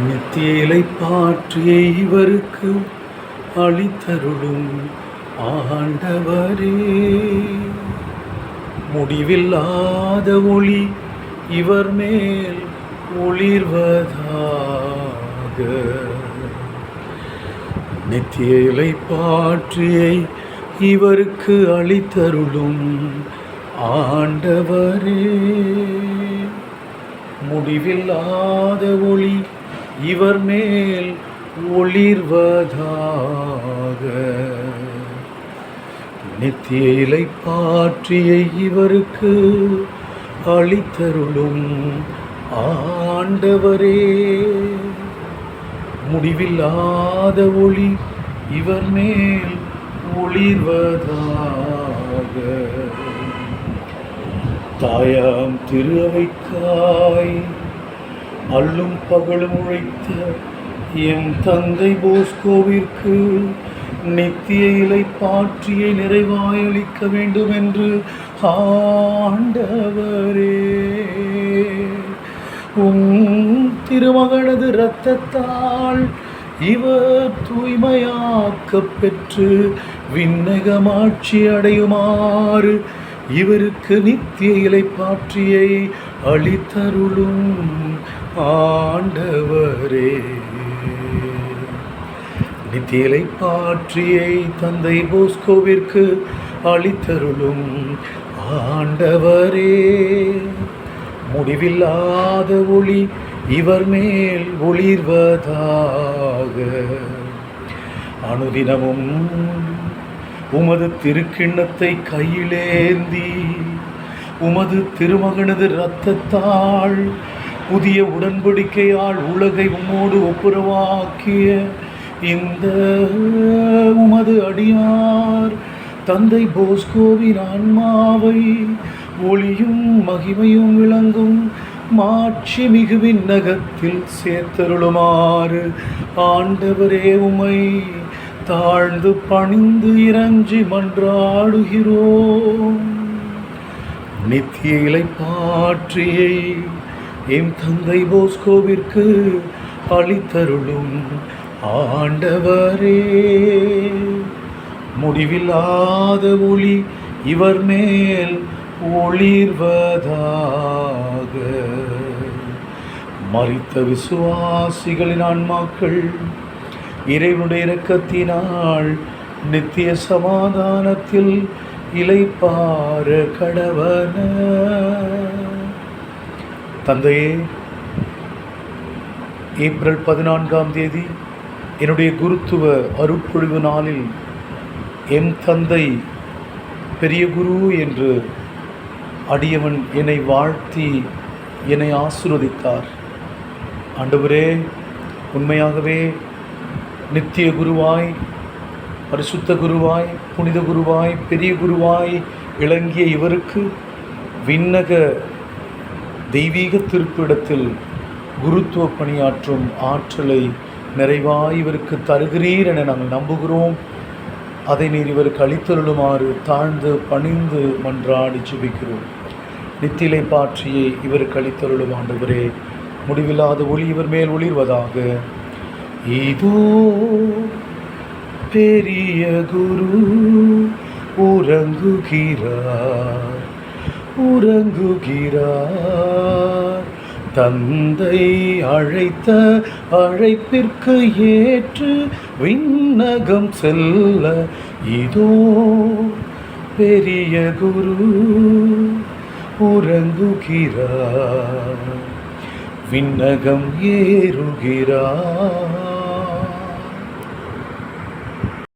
நித்தியலை பாற்றிய இவருக்கு அளித்தருளும் ஆண்டவரே, முடிவில்லாத ஒளி இவர் மேல் ஒளிர்வதாக. நித்தியலை பாற்றிய இவருக்கு அளித்தருளும் ஆண்டவரே, முடிவில்லாத ஒளி இவர் மேல் ஒளிர்வதாக. நித்திய இலை பாற்றிய இவருக்கு அளித்தருளும் ஆண்டவரே, முடிவில்லாத ஒளி இவர் மேல் ஒளிர்வதாக. தாயாம் திரு அவைக்காய் அல்லும் பகலும் உழைத்த என் தந்தை போஸ்கோவிற்கு நித்திய இலை பாற்றியை நிறைவாய் அளிக்க வேண்டும் என்று ஆண்டவரே, திருமகனது இரத்தத்தால் இவர் தூய்மையாக்க பெற்று விண்ணகமாட்சி அடையுமாறு இவருக்கு நித்திய இலை பாற்றியை அளித்தருளும் ஆண்டவரே. நித்திய இலை பாற்றியை தந்தை போஸ்கோவிற்கு அளித்தருளும் ஆண்டவரே, முடிவில்லாத ஒளி இவர் மேல் ஒளிர்வதாக. அனுதினமும் உமது திருக்கிண்ணத்தை கையிலேந்தி உமது திருமகனது இரத்தத்தால் புதிய உடன்படிக்கையால் உலகை உம்மோடு ஒப்புரவாக்கிய இந்த உமது அடியார் தந்தை போஸ்கோவின் ஆன்மாவை ஒளியும் மகிமையும் விளங்கும் மாட்சி மிகு விண்ணகத்தில் சேர்த்தருளுமாறு ஆண்டவரே உமை தாழ்ந்து பணிந்து இறஞ்சி மன்றாடுகிறோம். நித்திய இலை பாற்றியை எம் தந்தை போஸ்கோவிற்கு அளித்தருளும் ஆண்டவரே, முடிவில்லாத ஒளி இவர் மேல் ஒளிர்வதாக. மரித்த விசுவாசிகளின் ஆன்மாக்கள் இறைவனுடைய இரக்கத்தினால் நித்திய சமாதானத்தில் இளைப்பாற கடவன. தந்தையே, ஏப்ரல் 14 என்னுடைய குருத்துவ அருட்பொழிவு நாளில் என் தந்தை பெரிய குரு என்று அடியவன் என்னை வாழ்த்தி என்னை ஆசீர்வதித்தார். ஆண்டவரே, உண்மையாகவே நித்திய குருவாய், பரிசுத்த குருவாய், புனித குருவாய், பெரிய குருவாய் விளங்கிய இவருக்கு விண்ணக தெய்வீக திருப்பிடத்தில் குருத்துவ பணியாற்றும் ஆற்றலை நிறைவாய் இவருக்கு தருகிறீர் என நாங்கள் நம்புகிறோம். அதை நீர் இவருக்கு அளித்தருளுமாறு தாழ்ந்து பணிந்து மன்றாடி ஜெபிக்கிறோம். நித்திய இலை பாற்றியை இவருக்கு அளித்தருளும் ஆண்டவரே, முடிவில்லாத ஒளி இவர் மேல் ஒளிர்வதாக. இதோ பெரிய குரு உறங்குகிறார், உறங்குகிறார். தந்தை அழைத்த அழைப்பிற்கு ஏற்று விண்ணகம் செல்ல இதோ பெரிய குரு உறங்குகிறார், விண்ணகம் ஏறுகிறார்.